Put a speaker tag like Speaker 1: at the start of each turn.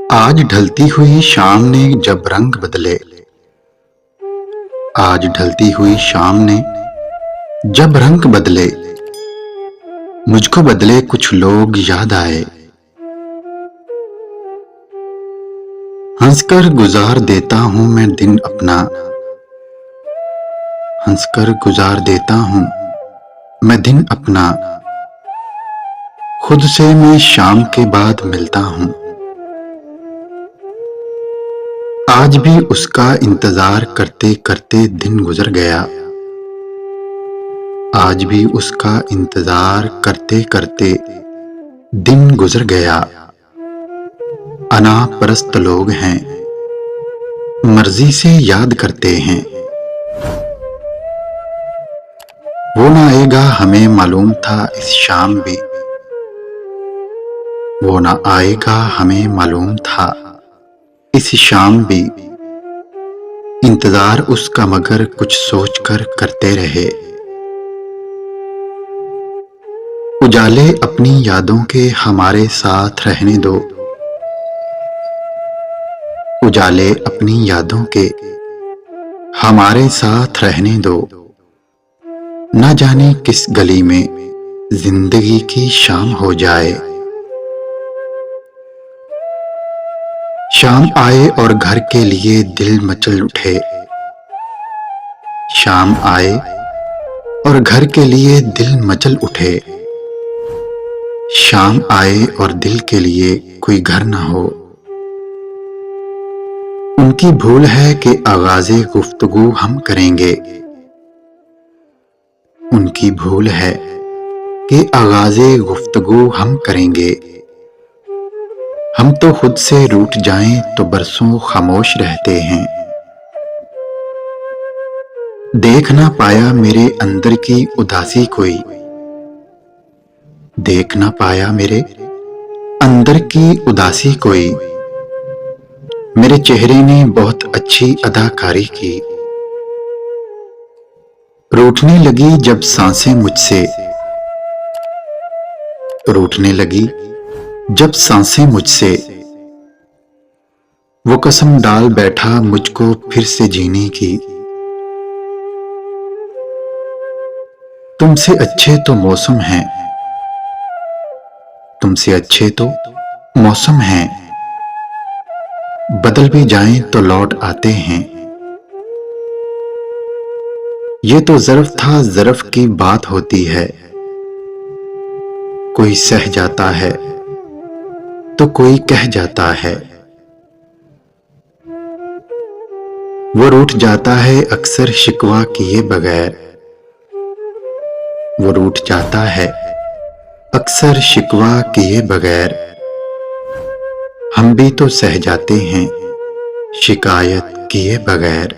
Speaker 1: आज ढलती हुई शाम ने जब रंग बदले, आज ढलती हुई शाम ने जब रंग बदले, मुझको बदले कुछ लोग याद आए। हंसकर गुजार देता हूं मैं दिन अपना, हंसकर गुजार देता हूं मैं दिन अपना। खुद से मैं शाम के बाद मिलता हूं, आज भी उसका इंतजार करते करते दिन गुजर गया। आज भी उसका इंतजार करते करते दिन गुजर गया। अनापरस्त लोग हैं, मर्जी से याद करते हैं। वो ना आएगा हमें मालूम था इस शाम भी, वो ना आएगा हमें मालूम था इस शाम भी। इंतजार उसका मगर कुछ सोचकर करते रहे। उजाले अपनी यादों के हमारे साथ रहने दो, उजाले अपनी यादों के हमारे साथ रहने दो। ना जाने किस गली में जिंदगी की शाम हो जाए। शाम आए और घर के लिए दिल मचल उठे, शाम आए और घर के लिए दिल मचल उठे। शाम आए और दिल के लिए कोई घर ना हो। उनकी भूल है कि आगाज़े गुफ्तगू हम करेंगे, उनकी भूल है कि आगाज़े गुफ्तगू हम करेंगे। हम तो खुद से रूठ जाएं तो बरसों खामोश रहते हैं। देख ना पाया मेरे अंदर की उदासी कोई, देख ना पाया मेरे अंदर की उदासी कोई। मेरे चेहरे ने बहुत अच्छी अदाकारी की। रूठने लगी जब सांसें मुझसे, रूठने लगी जब सांसें मुझसे। वो कसम डाल बैठा मुझको फिर से जीने की। तुमसे अच्छे तो मौसम हैं, तुमसे अच्छे तो मौसम हैं। बदल भी जाएं तो लौट आते हैं। ये तो ज़र्फ था, ज़र्फ की बात होती है। कोई सह जाता है तो कोई कह जाता है। वो रूठ जाता है अक्सर शिकवा किए बगैर, वो रूठ जाता है अक्सर शिकवा किए बगैर। हम भी तो सह जाते हैं शिकायत किए बगैर।